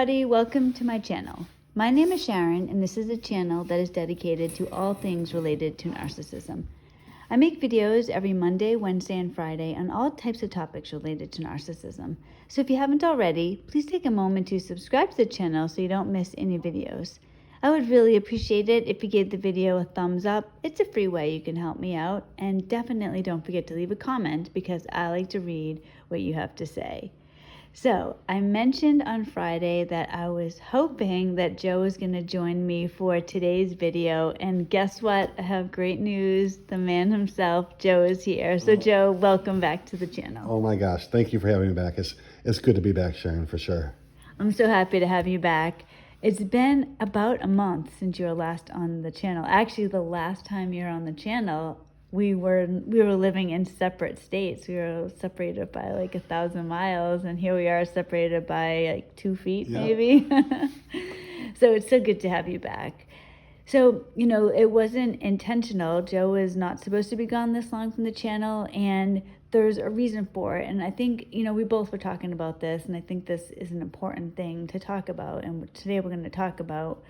everybody, welcome to my channel. My name is Sharon and this is a channel that is dedicated to all things related to narcissism. I make videos every Monday, Wednesday, and Friday on all types of topics related to narcissism. So if you haven't already, please take a moment to subscribe to the channel so you don't miss any videos. I would really appreciate it if you gave the video a thumbs up. It's a free way you can help me out, and definitely don't forget to leave a comment because I like to read what you have to say. So I mentioned on Friday that I was hoping that Joe was going to join me for today's video, and guess what? I have great news. The man himself, Joe, is here. So Joe, welcome back to the channel. Oh my gosh, thank you for having me back. It's good to be back, Sharon, for sure. I'm so happy to have you back. It's been about a month since you were last on the channel. Actually, the last time you were on the channel, we were living in separate states. We were separated by like 1,000 miles, and here we are separated by like 2 feet, maybe. So it's so good to have you back. So, you know, it wasn't intentional. Joe is not supposed to be gone this long from the channel, and there's a reason for it. And I think, you know, we both were talking about this, and I think this is an important thing to talk about. And today we're going to talk about,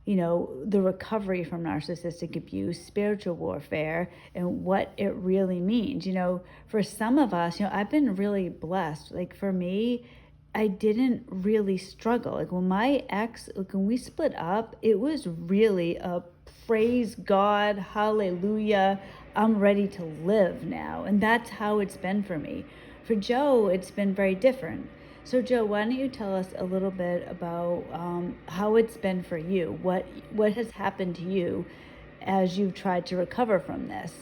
you know, the recovery from narcissistic abuse, spiritual warfare, and what it really means. You know, for some of us, you know, I've been really blessed. Like for me, I didn't really struggle. Like when my ex, like when we split up, it was really a praise God, hallelujah, I'm ready to live now. And that's how it's been for me. For Joe, it's been very different. So Joe, why don't you tell us a little bit about how it's been for you? What has happened to you as you've tried to recover from this?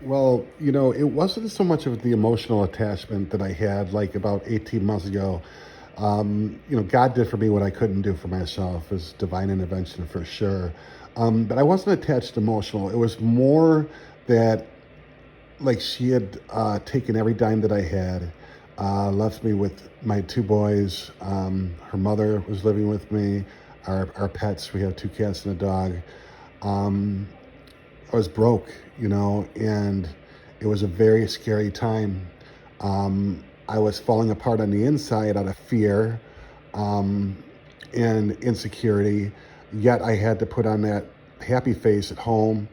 Well, you know, it wasn't so much of the emotional attachment that I had like about 18 months ago. You know, God did for me what I couldn't do for myself. It was divine intervention for sure. But I wasn't attached emotional. It was more that like she had taken every dime that I had, left me with my 2 boys. Her mother was living with me, our pets. We have 2 cats and a dog. I was broke, you know, and it was a very scary time. I was falling apart on the inside out of fear and insecurity, yet I had to put on that happy face at home,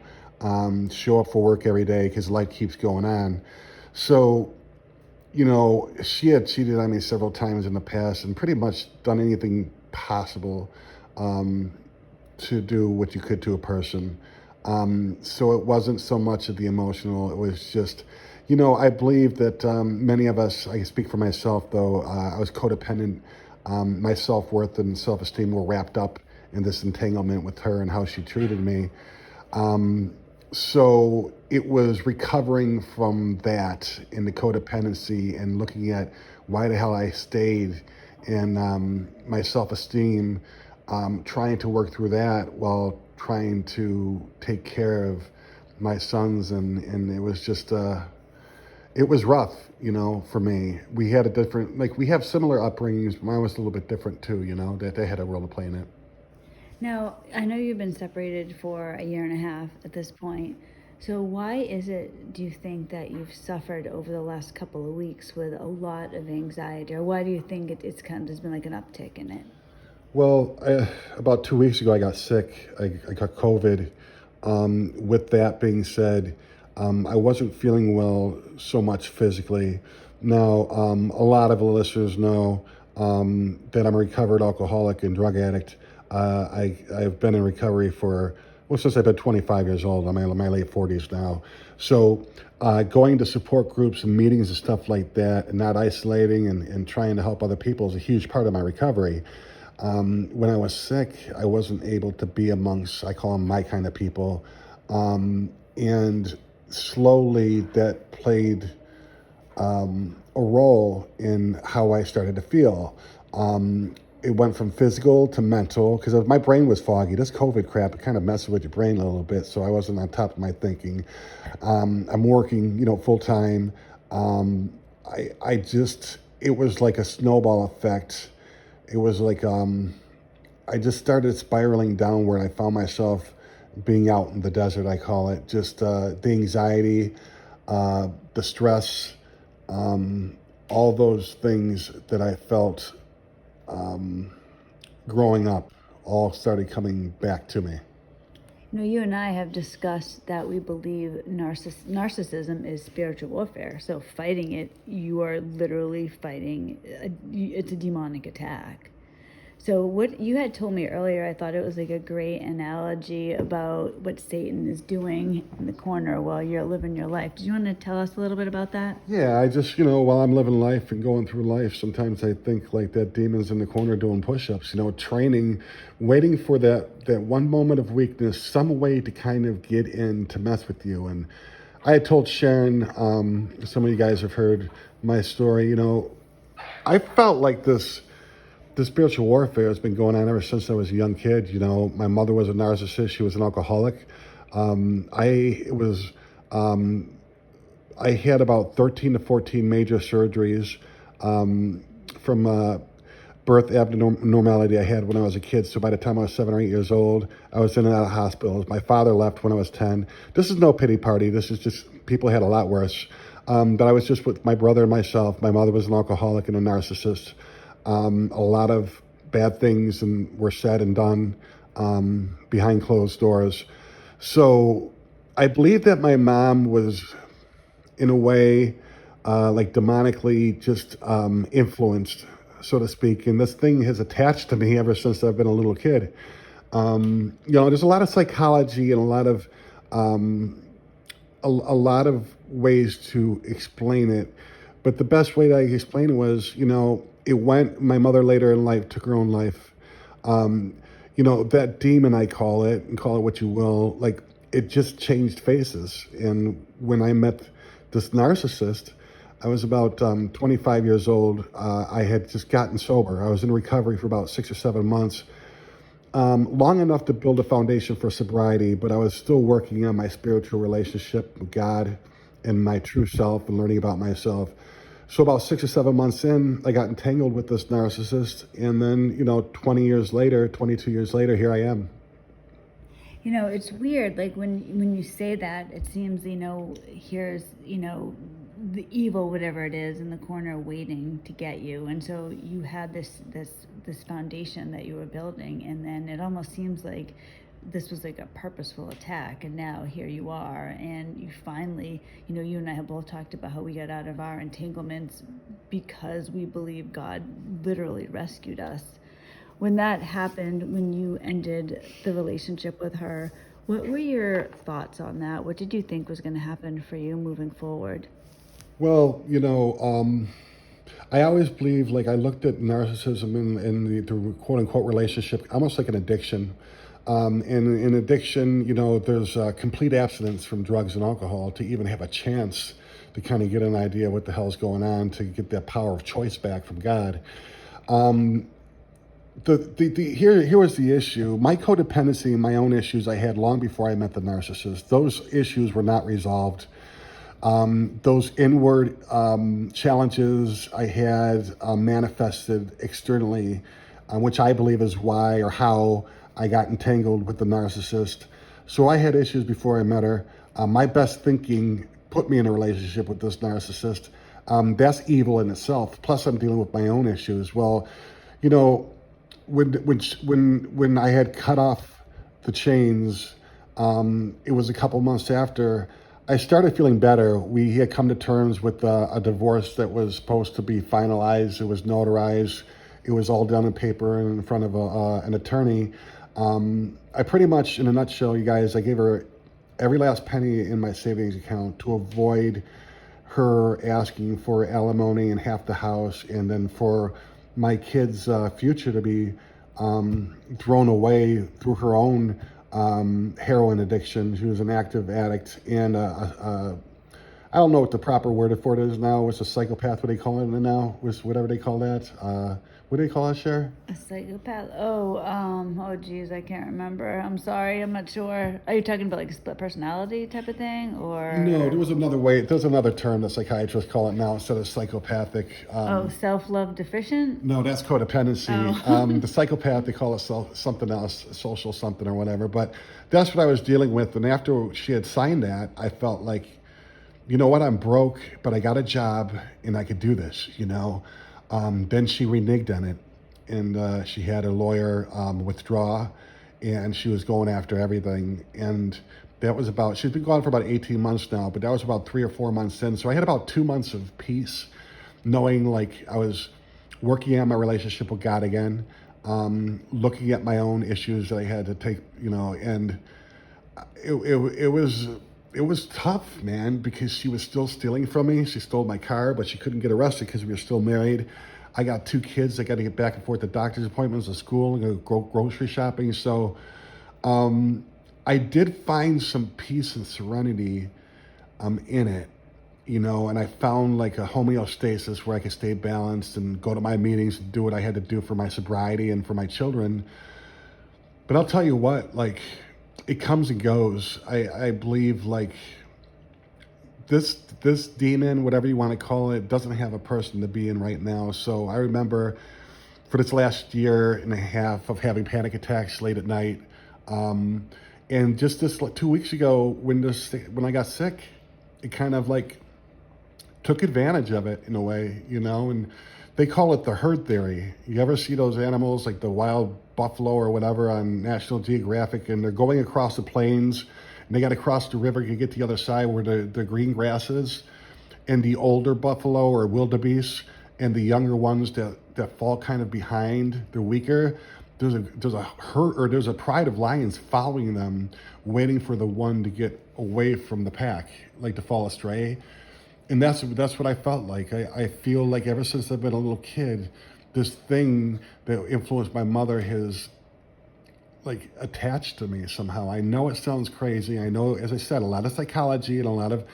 show up for work every day because life keeps going on. So, you know, she had cheated on me several times in the past and pretty much done anything possible to do what you could to a person. So it wasn't so much of the emotional, it was just, you know, I believe that many of us, I speak for myself though, I was codependent. My self-worth and self-esteem were wrapped up in this entanglement with her and how she treated me. So it was recovering from that in the codependency and looking at why the hell I stayed and my self-esteem, trying to work through that while trying to take care of my sons. And it was just, it was rough, you know, for me. We had a different, like we have similar upbringings, but mine was a little bit different too, you know, that they had a role to play in it. Now, I know you've been separated for 1.5 years at this point. So why is it, do you think, that you've suffered over the last couple of weeks with a lot of anxiety? Or why do you think it's kind of, there's been like an uptick in it? Well, about 2 weeks ago, I got sick. I got COVID. With that being said, I wasn't feeling well so much physically. Now, a lot of the listeners know that I'm a recovered alcoholic and drug addict. I've been in recovery for, well, since I've been 25 years old. I'm in my late 40s now. So going to support groups and meetings and stuff like that and not isolating and trying to help other people is a huge part of my recovery. When I was sick, I wasn't able to be amongst, I call them my kind of people. And slowly that played a role in how I started to feel. It went from physical to mental because my brain was foggy. This COVID crap, it kind of messes with your brain a little bit, so I wasn't on top of my thinking. I'm working, you know, full time. I just, it was like a snowball effect. It was like I just started spiraling downward. I found myself being out in the desert, I call it. Just the anxiety, the stress, all those things that I felt growing up all started coming back to me. You and I have discussed that we believe narcissism is spiritual warfare. So fighting it, you are literally fighting, it's a demonic attack. So what you had told me earlier, I thought it was like a great analogy about what Satan is doing in the corner while you're living your life. Do you want to tell us a little bit about that? Yeah, I just, while I'm living life and going through life, sometimes I think like that demon's in the corner doing push-ups, training, waiting for that one moment of weakness, some way to kind of get in to mess with you. And I had told Sharon, some of you guys have heard my story, I felt like this spiritual warfare has been going on ever since I was a young kid. My mother was a narcissist. She was an alcoholic. I had about 13 to 14 major surgeries from birth abnormality I had when I was a kid. So by the time I was 7 or 8 years old, I was in and out of hospitals. My father left when I was 10. This is no pity party. This is just people had a lot worse. But I was just with my brother and myself. My mother was an alcoholic and a narcissist. A lot of bad things were said and done behind closed doors. So I believe that my mom was, in a way, like demonically just influenced, so to speak. And this thing has attached to me ever since I've been a little kid. There's a lot of psychology and a lot of ways to explain it. But the best way that I explained it was, my mother later in life took her own life. That demon, I call it, and call it what you will, like it just changed faces. And when I met this narcissist, I was about 25 years old. I had just gotten sober. I was in recovery for about 6 or 7 months, long enough to build a foundation for sobriety, but I was still working on my spiritual relationship with God and my true self and learning about myself. So about 6 or 7 months in, I got entangled with this narcissist. And then, 20 years later, 22 years later, here I am. It's weird. Like when you say that, it seems, here's, the evil, whatever it is, in the corner waiting to get you. And so you had this foundation that you were building. And then it almost seems like this was like a purposeful attack, and now here you are, and you finally, you and I have both talked about how we got out of our entanglements because we believe God literally rescued us. When that happened, when you ended the relationship with her, what were your thoughts on that? What did you think was going to happen for you moving forward? Well, I always believe, like, I looked at narcissism in the quote-unquote relationship almost like an addiction. In addiction, there's complete abstinence from drugs and alcohol to even have a chance to kind of get an idea what the hell's going on, to get that power of choice back from God. Here was the issue. My codependency and my own issues I had long before I met the narcissist. Those issues were not resolved. Those inward challenges I had manifested externally, which I believe is why or how I got entangled with the narcissist. So I had issues before I met her. My best thinking put me in a relationship with this narcissist. That's evil in itself. Plus, I'm dealing with my own issues. Well, when I had cut off the chains, it was a couple months after I started feeling better. We had come to terms with a divorce that was supposed to be finalized. It was notarized. It was all done in paper and in front of an attorney. I pretty much, in a nutshell, you guys, I gave her every last penny in my savings account to avoid her asking for alimony and half the house, and then for my kids' future to be thrown away through her own heroin addiction. She was an active addict, and I don't know what the proper word for it is now. It's a psychopath. What do they call it now? Whatever they call that. What do they call it, Cher? A psychopath? Oh geez, I can't remember. I'm sorry, I'm not sure. Are you talking about like a split personality type of thing, or? No, there was another way. There's another term that psychiatrists call it now instead of psychopathic. Self-love deficient? No, that's codependency. Oh. The psychopath, they call it something else, social something or whatever. But that's what I was dealing with. And after she had signed that, I felt like, you know what, I'm broke, but I got a job and I could do this, Then she reneged on it. and she had her lawyer withdraw, and she was going after everything. And that was about, she's been gone for about 18 months now, but that was about 3 or 4 months in. So I had about 2 months of peace, knowing like I was working on my relationship with God again, looking at my own issues that I had to take, and it was tough, man, because she was still stealing from me. She stole my car, but she couldn't get arrested because we were still married. I got 2 kids. I got to get back and forth to doctor's appointments, to school, and go grocery shopping. So I did find some peace and serenity in it, and I found like a homeostasis where I could stay balanced and go to my meetings and do what I had to do for my sobriety and for my children. But I'll tell you what, like, it comes and goes. I believe like this demon, whatever you want to call it, doesn't have a person to be in right now. So I remember for this last year and a half of having panic attacks late at night, and just this 2 weeks ago when I got sick, it kind of like took advantage of it in a way, and they call it the herd theory. You ever see those animals like the wild buffalo or whatever on National Geographic, and they're going across the plains and they got to cross the river to get to the other side where the green grass is, and the older buffalo or wildebeest and the younger ones that fall kind of behind, they're weaker. There's a herd, or there's a pride of lions following them, waiting for the one to get away from the pack, like to fall astray. And that's what I felt like. I feel like ever since I've been a little kid, this thing that influenced my mother has like attached to me somehow. I know it sounds crazy. I know, as I said, a lot of psychology and a lot of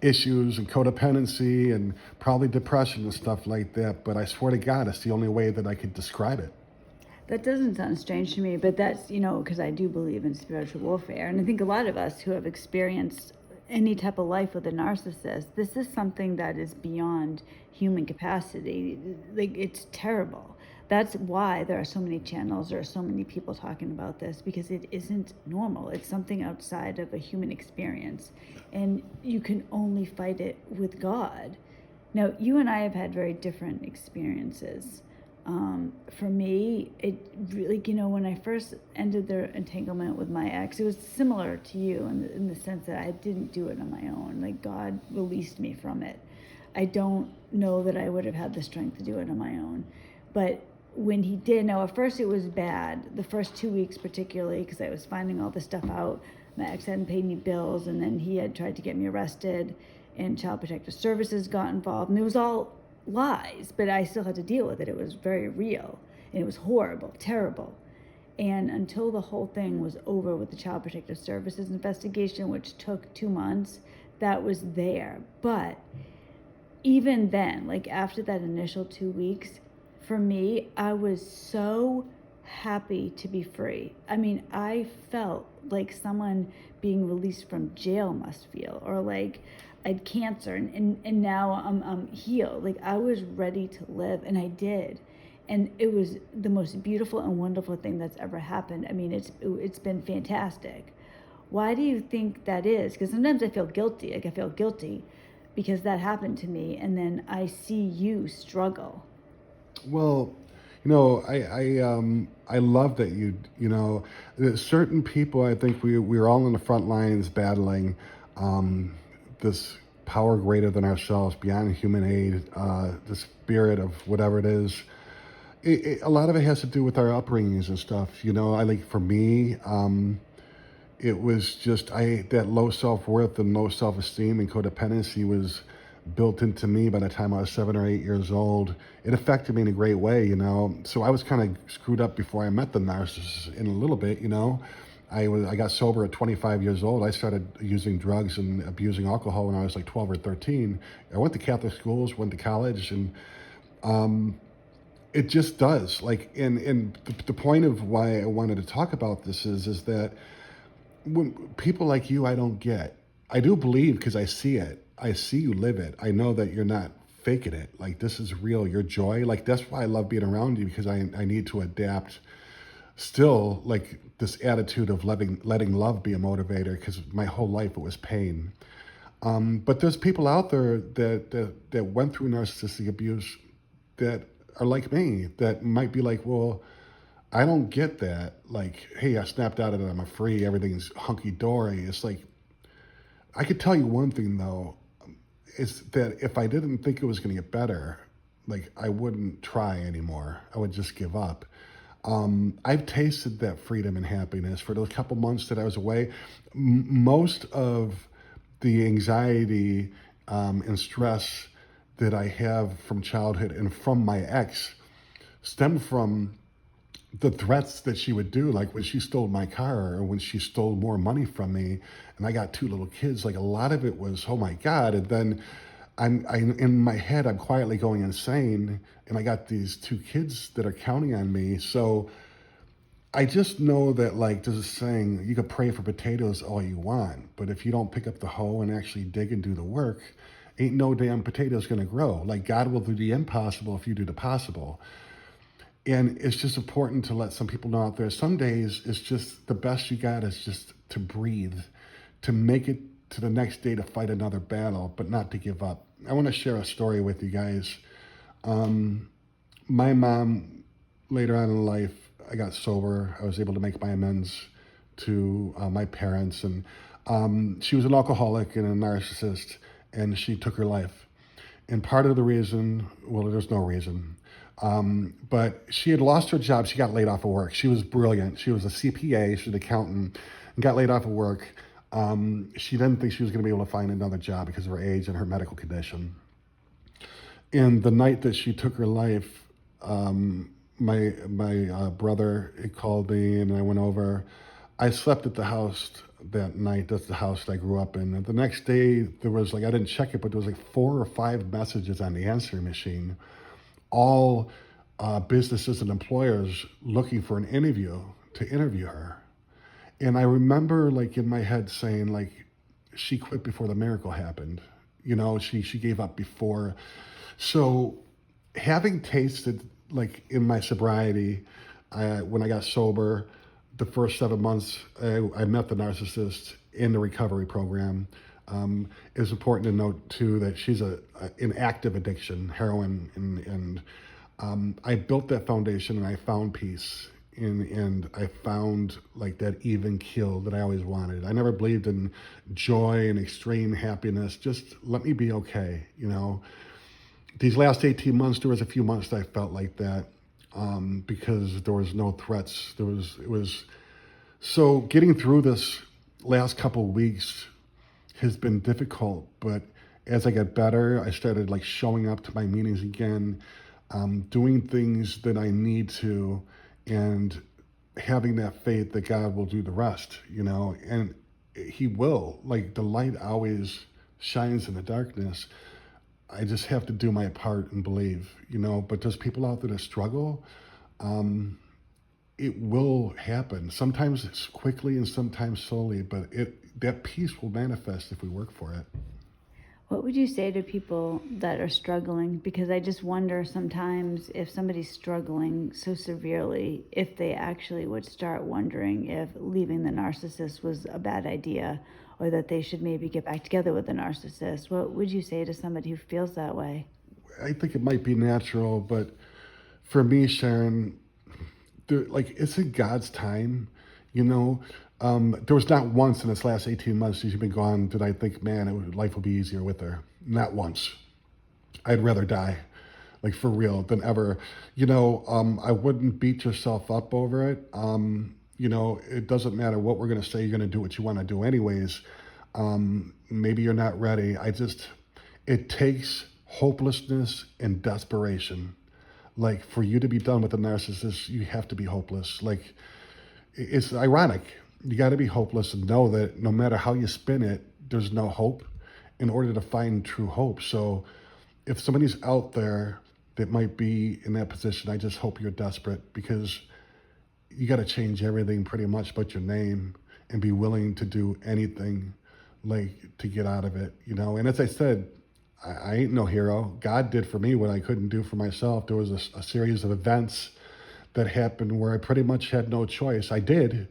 issues and codependency and probably depression and stuff like that. But I swear to God, it's the only way that I could describe it. That doesn't sound strange to me, but that's, because I do believe in spiritual warfare. And I think a lot of us who have experienced any type of life with a narcissist, this is something that is beyond human capacity. Like, it's terrible. That's why there are so many channels, there are so many people talking about this, because it isn't normal. It's something outside of a human experience, and you can only fight it with God. Now, you and I have had very different experiences. For me, it really, when I first ended the entanglement with my ex, it was similar to you in the sense that I didn't do it on my own. Like, God released me from it. I don't know that I would have had the strength to do it on my own. But when he did, now at first it was bad, the first 2 weeks particularly, because I was finding all this stuff out. My ex hadn't paid me bills, and then he had tried to get me arrested, and Child Protective Services got involved, and it was all lies, but I still had to deal with it. It was very real, and it was horrible, terrible. And until the whole thing was over with the Child Protective Services investigation, which took 2 months, that was there. But even then, like after that initial 2 weeks, for me, I was so happy to be free. I mean, I felt like someone being released from jail must feel, or like I had cancer and now I'm healed. Like, I was ready to live, and I did. And it was the most beautiful and wonderful thing that's ever happened. I mean, it's been fantastic. Why do you think that is? Because sometimes I feel guilty. Like, I feel guilty because that happened to me, and then I see you struggle. Well, I love that there's certain people. I think we're all in the front lines battling this power greater than ourselves, beyond human aid, the spirit of whatever it is. A lot of it has to do with our upbringings and stuff. I like, for me, it was just that low self-worth and low self-esteem and codependency was built into me by the time I was 7 or 8 years old. It affected me in a great way, So I was kind of screwed up before I met the narcissist in a little bit, I got sober at 25 years old. I started using drugs and abusing alcohol when I was like 12 or 13. I went to Catholic schools, went to college, and it just does. Like, and the point of why I wanted to talk about this is that when people like you, I don't get. I do believe because I see it. I see you live it. I know that you're not faking it. Like, this is real. Your joy. Like, that's why I love being around you, because I need to adapt. Still, like, this attitude of letting love be a motivator, because my whole life it was pain. But there's people out there that went through narcissistic abuse that are like me that might be like, well, I don't get that. Like, hey, I snapped out of it. I'm free. Everything's hunky dory. It's like, I could tell you one thing though, is that if I didn't think it was going to get better, like I wouldn't try anymore. I would just give up. I've tasted that freedom and happiness for those couple months that I was away. Most of the anxiety and stress that I have from childhood and from my ex stemmed from the threats that she would do, like when she stole my car or when she stole more money from me, and I got two little kids. Like a lot of it was, oh my God. And then I in my head, I'm quietly going insane, and I got these two kids that are counting on me. So I just know that, like, there's a saying, you could pray for potatoes all you want, but if you don't pick up the hoe and actually dig and do the work, ain't no damn potatoes gonna grow. Like, God will do the impossible if you do the possible. And it's just important to let some people know out there, some days it's just the best you got is just to breathe, to make it to the next day to fight another battle, but not to give up. I want to share a story with you guys. My mom, later on in life, I got sober. I was able to make my amends to my parents. And she was an alcoholic and a narcissist, and she took her life. And part of the reason, well, there's no reason, but she had lost her job. She got laid off of work. She was brilliant. She was a CPA, she was an accountant, and got laid off of work. She didn't think she was going to be able to find another job because of her age and her medical condition. And the night that she took her life, my brother called me, and I went over. I slept at the house that night. That's the house that I grew up in. And the next day, there was like, I didn't check it, but there was like 4 or 5 messages on the answering machine, all businesses and employers looking for an interview to interview her. And I remember, like, in my head saying, like, she quit before the miracle happened. You know, she gave up before. So having tasted, like, in my sobriety, when I got sober, the first 7 months, I met the narcissist in the recovery program. It's important to note too that she's an active addiction, heroin, and I built that foundation, and I found peace, and I found like that even keel that I always wanted. I never believed in joy and extreme happiness. Just let me be okay, you know. These last 18 months, there was a few months that I felt like that, because there was no threats. It was, so getting through this last couple of weeks has been difficult, but as I got better, I started like showing up to my meetings again, doing things that I need to, and having that faith that God will do the rest, you know, and He will. Like, the light always shines in the darkness. I just have to do my part and believe, you know. But there's people out there that struggle. It will happen. Sometimes it's quickly and sometimes slowly, but that peace will manifest if we work for it. What would you say to people that are struggling? Because I just wonder sometimes if somebody's struggling so severely, if they actually would start wondering if leaving the narcissist was a bad idea, or that they should maybe get back together with the narcissist. What would you say to somebody who feels that way? I think it might be natural, but for me, Sharon, like, it's in God's time, you know. There was not once in this last 18 months since you've been gone did I think, man, life will be easier with her. Not once. I'd rather die, like, for real, than ever. You know, I wouldn't beat yourself up over it. You know, it doesn't matter what we're going to say. You're going to do what you want to do anyways. Maybe you're not ready. It takes hopelessness and desperation. Like, for you to be done with a narcissist, you have to be hopeless. Like, it's ironic. You got to be hopeless and know that no matter how you spin it, there's no hope in order to find true hope. So if somebody's out there that might be in that position, I just hope you're desperate, because you got to change everything pretty much but your name, and be willing to do anything, like, to get out of it, you know. And as I said, I ain't no hero. God did for me what I couldn't do for myself. There was a series of events that happened where I pretty much had no choice. I did,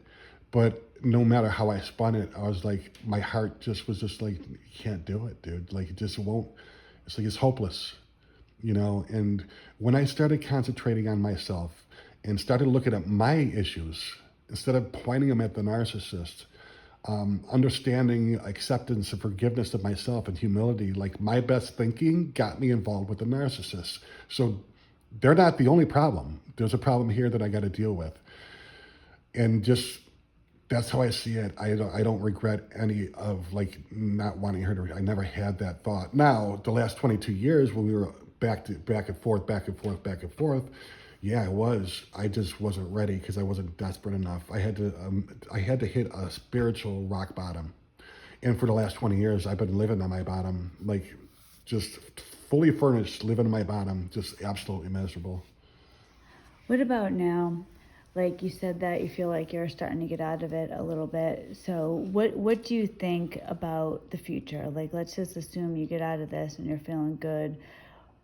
but no matter how I spun it, I was like, my heart just was just like, you can't do it, dude. Like, it just won't. It's like, it's hopeless. And when I started concentrating on myself and started looking at my issues instead of pointing them at the narcissist, understanding acceptance and forgiveness of myself and humility, like my best thinking got me involved with the narcissist. So they're not the only problem. There's a problem here that I got to deal with. And just that's how I see it. I don't regret any of like not wanting her to. I never had that thought. Now the last 22 years when we were back and forth, back and forth, back and forth. Yeah, it was. I just wasn't ready because I wasn't desperate enough. I had to hit a spiritual rock bottom, and for the last 20 years, I've been living on my bottom, like just fully furnished, living on my bottom, just absolutely miserable. What about now? Like you said that you feel like you're starting to get out of it a little bit. So what do you think about the future? Like, let's just assume you get out of this and you're feeling good.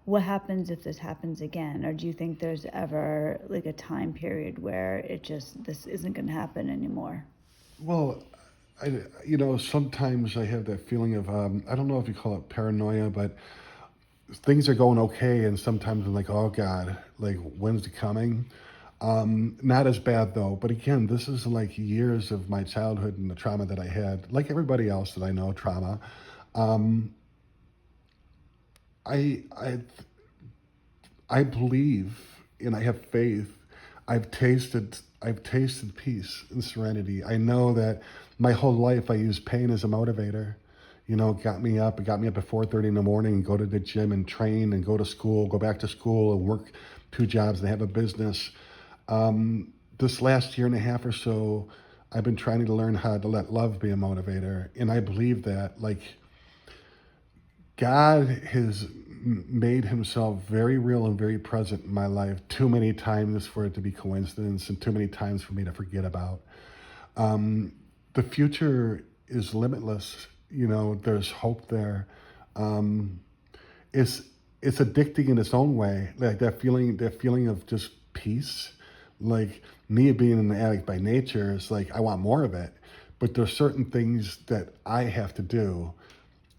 What happens if this happens again? Or do you think there's ever like a time period where this isn't going to happen anymore? Well, sometimes I have that feeling of I don't know if you call it paranoia, but things are going okay, and sometimes I'm like, oh God, like when's it coming? Not as bad though, but again, this is like years of my childhood and the trauma that I had, like everybody else that I know, trauma. Um, I I I believe and I have faith. I've tasted peace and serenity. I know that my whole life I used pain as a motivator. It got me up at 4:30 in the morning and go to the gym and train and go to school, go back to school and work two jobs and have a business. This last year and a half or so, I've been trying to learn how to let love be a motivator. And I believe that, like, God has made himself very real and very present in my life too many times for it to be coincidence and too many times for me to forget about. The future is limitless. There's hope there. Um, it's it's addicting in its own way. Like that feeling of just peace. Like me being an addict by nature is like I want more of it, but there's certain things that I have to do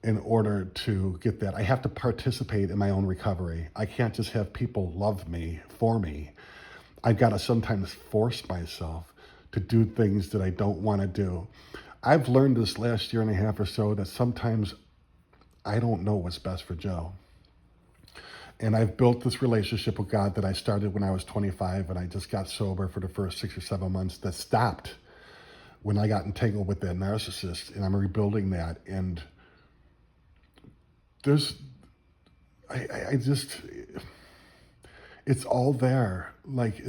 in order to get that. I have to participate in my own recovery. I can't just have people love me for me. I've got to sometimes force myself to do things that I don't want to do. I've learned this last year and a half or so that sometimes I don't know what's best for Joe. And I've built this relationship with God that I started when I was 25, and I just got sober for the first 6 or 7 months. That stopped when I got entangled with that narcissist, and I'm rebuilding that. And there's, I just, it's all there. Like,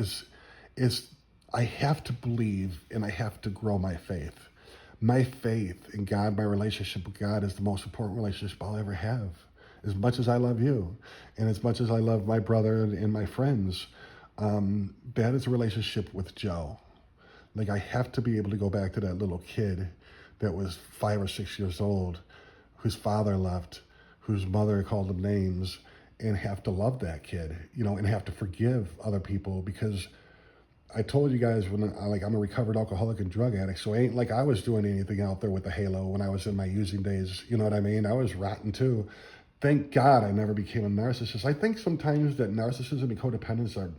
I have to believe and I have to grow my faith. My faith in God, my relationship with God is the most important relationship I'll ever have. As much as I love you, and as much as I love my brother and my friends, that is a relationship with Joe. Like, I have to be able to go back to that little kid that was 5 or 6 years old, whose father left, whose mother called him names, and have to love that kid, and have to forgive other people, because I told you guys I'm a recovered alcoholic and drug addict, so it ain't like I was doing anything out there with the halo when I was in my using days. You know what I mean? I was rotten too. Thank God I never became a narcissist. I think sometimes that narcissism and codependence are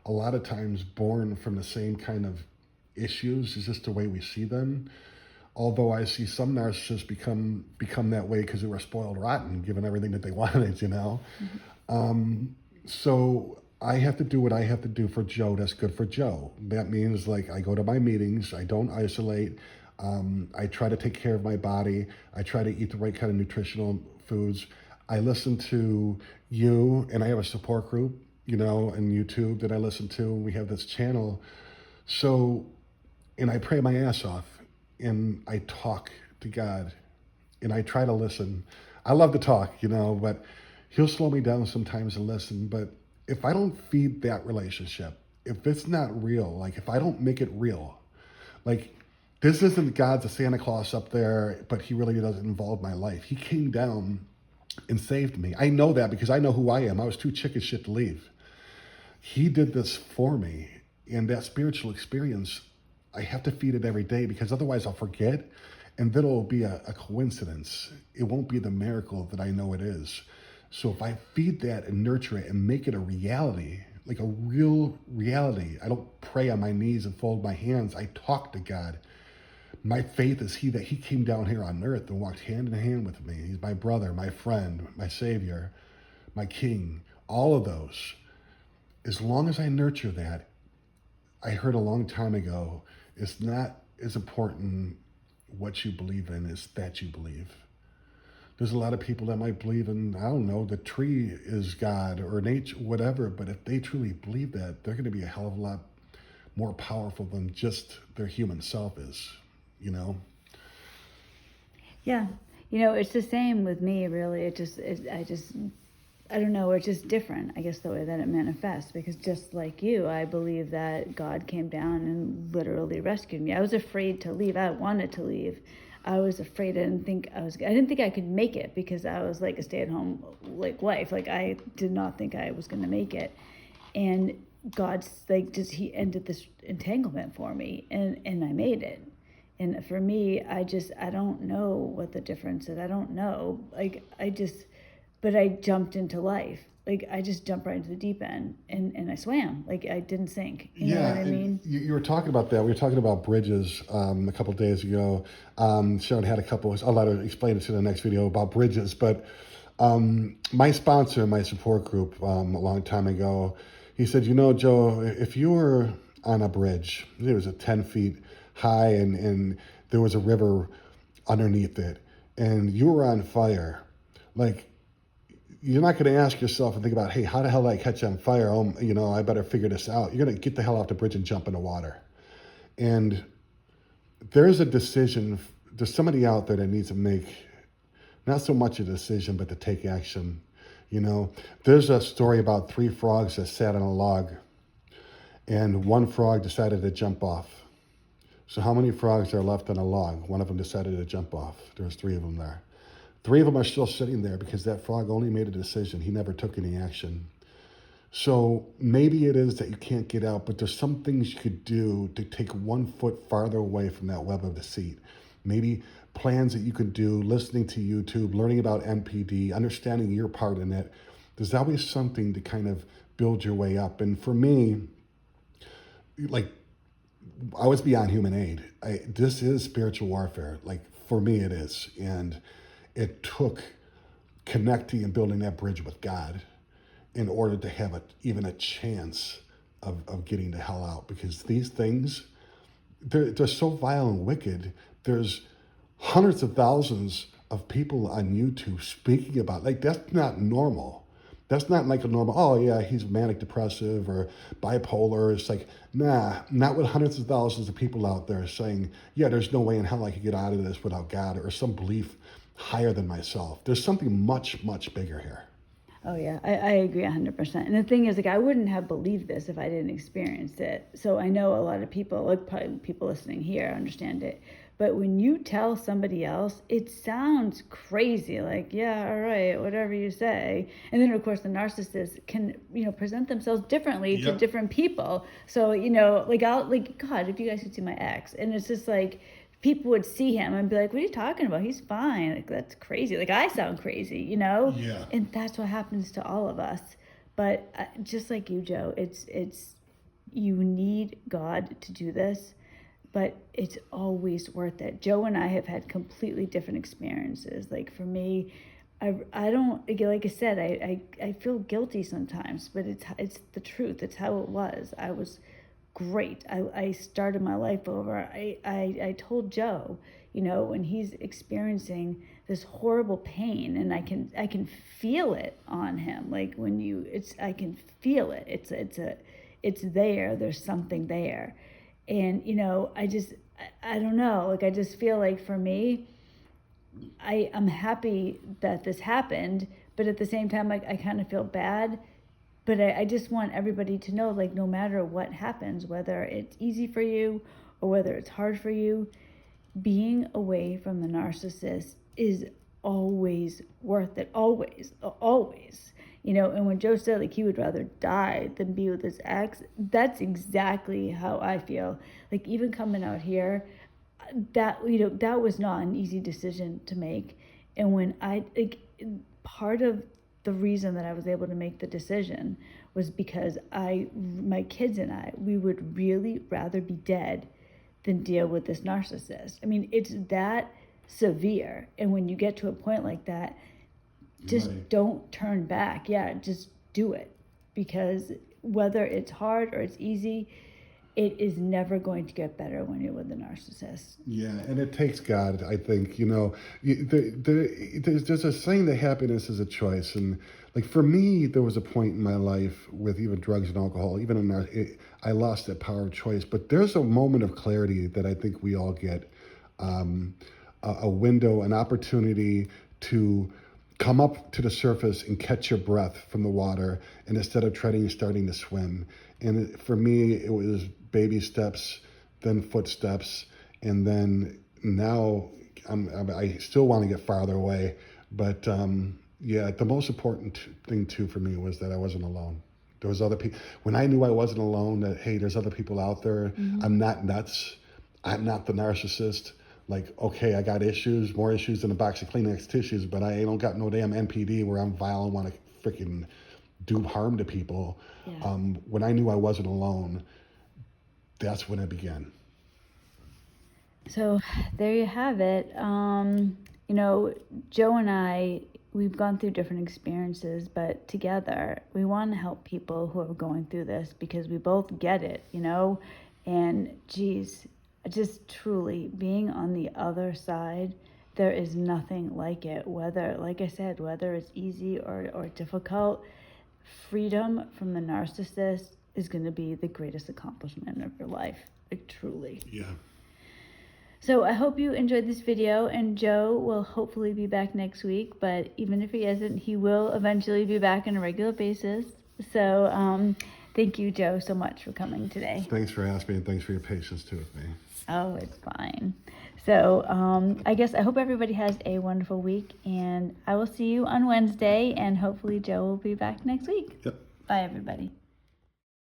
a lot of times born from the same kind of issues. It's just the way we see them. Although I see some narcissists become that way because they were spoiled rotten, given everything that they wanted. So I have to do what I have to do for Joe that's good for Joe. That means, like, I go to my meetings, I don't isolate, I try to take care of my body, I try to eat the right kind of nutritional foods. I listen to you, and I have a support group, and YouTube that I listen to. We have this channel. So, and I pray my ass off, and I talk to God, and I try to listen. I love to talk, but he'll slow me down sometimes and listen. But if I don't feed that relationship, if it's not real, like if I don't make it real, like this isn't God's a Santa Claus up there, but he really doesn't involve my life. He came down and saved me. I know that because I know who I am. I was too chicken shit to leave. He did this for me. And that spiritual experience, I have to feed it every day, because otherwise I'll forget. And then it'll be a coincidence. It won't be the miracle that I know it is. So if I feed that and nurture it and make it a reality, like a real reality, I don't pray on my knees and fold my hands. I talk to God. My faith is that he came down here on earth and walked hand in hand with me. He's my brother, my friend, my savior, my king, all of those. As long as I nurture that, I heard a long time ago, it's not as important what you believe in as that you believe. There's a lot of people that might believe in, I don't know, the tree is God or nature, whatever, but if they truly believe that, they're going to be a hell of a lot more powerful than just their human self is, you know? Yeah. It's the same with me, really. I don't know, it's just different, I guess, the way that it manifests. Because just like you, I believe that God came down and literally rescued me. I was afraid to leave. I wanted to leave. I was afraid. I didn't think I could make it, because I was like a stay-at-home wife. Like, I did not think I was going to make it. And God's he ended this entanglement for me, and I made it. And for me, I don't know what the difference is. I don't know. But I jumped into life. Like, I just jumped right into the deep end, and I swam. Like, I didn't sink. You know what I mean? You were talking about that. We were talking about bridges a couple of days ago. Sharon had I'll let her explain it to the next video about bridges. But my sponsor, my support group, a long time ago, he said, Joe, if you were on a bridge, it was 10 feet high, and there was a river underneath it, and you were on fire, like, you're not going to ask yourself and think about, hey, how the hell did I catch on fire? Oh, I better figure this out. You're going to get the hell off the bridge and jump in the water. And there's a decision. There's somebody out there that needs to make not so much a decision, but to take action. There's a story about 3 frogs that sat on a log, and one frog decided to jump off. So how many frogs are left on a log? One of them decided to jump off. There's 3 of them there. 3 of them are still sitting there because that frog only made a decision. He never took any action. So maybe it is that you can't get out, but there's some things you could do to take 1 foot farther away from that web of deceit. Maybe plans that you could do, listening to YouTube, learning about NPD, understanding your part in it. There's always something to kind of build your way up. And for me, like, I was beyond human aid. This is spiritual warfare. Like, for me, it is. And it took connecting and building that bridge with God in order to have even a chance of getting the hell out. Because these things, they're so vile and wicked. There's hundreds of thousands of people on YouTube speaking about, like, that's not normal. That's not like a normal, oh yeah, he's manic depressive or bipolar. It's like, nah, not with hundreds of thousands of people out there saying, yeah, there's no way in hell I could get out of this without God or some belief higher than myself. There's something much, much bigger here. Oh yeah, I agree 100%. And the thing is, like, I wouldn't have believed this if I didn't experience it. So I know a lot of people, like probably people listening here, understand it. But when you tell somebody else, it sounds crazy. Like, yeah, all right, whatever you say. And then, of course, the narcissist can, present themselves differently to different people. So, God, if you guys could see my ex, and it's just like, people would see him and be like, what are you talking about? He's fine. Like, that's crazy. Like, I sound crazy, Yeah. And that's what happens to all of us. But just like you, Joe, you need God to do this, but it's always worth it. Joe and I have had completely different experiences. Like, for me, I don't, like I said, I feel guilty sometimes, but it's the truth. It's how it was. I was great. I started my life over. I told Joe, when he's experiencing this horrible pain, and I can feel it on him. Like, I can feel it. It's there. There's something there. And, I don't know. Like, I just feel like, for me, I'm happy that this happened, but at the same time, like, I kind of feel bad. But I just want everybody to know, like, no matter what happens, whether it's easy for you or whether it's hard for you, being away from the narcissist is always worth it. Always, always. And when Joe said, like, he would rather die than be with his ex, that's exactly how I feel. Like, even coming out here, that was not an easy decision to make. And when part of the reason that I was able to make the decision was because my kids and I, we would really rather be dead than deal with this narcissist. I mean, it's that severe. And when you get to a point like that, just Right. don't turn back. Yeah, just do it. Because whether it's hard or it's easy, it is never going to get better when you're with a narcissist. Yeah, and it takes God, I think. There's a saying that happiness is a choice. And like for me, there was a point in my life with even drugs and alcohol, I lost that power of choice. But there's a moment of clarity that I think we all get, a window, an opportunity to come up to the surface and catch your breath from the water, and instead of starting to swim. And for me, it was baby steps, then footsteps, and then now I still want to get farther away. But yeah, the most important thing too for me was that I wasn't alone. There was other people. When I knew I wasn't alone, that hey, there's other people out there. Mm-hmm. I'm not nuts. I'm not the narcissist. Like, okay, I got issues, more issues than a box of Kleenex tissues, but I don't got no damn NPD where I'm vile and want to freaking do harm to people. Yeah. When I knew I wasn't alone, that's when it began. So there you have it. Joe and I, we've gone through different experiences, but together we want to help people who are going through this because we both get it, and geez, just truly being on the other side, there is nothing like it. Whether, like I said, whether it's easy or difficult, freedom from the narcissist is going to be the greatest accomplishment of your life. Like, truly. Yeah. So I hope you enjoyed this video, and Joe will hopefully be back next week, but even if he isn't, he will eventually be back on a regular basis. So thank you, Joe, so much for coming today. Thanks for asking me, and thanks for your patience too with me. Oh, it's fine. So I guess I hope everybody has a wonderful week, and I will see you on Wednesday, and hopefully Joe will be back next week. Yep. Bye, everybody.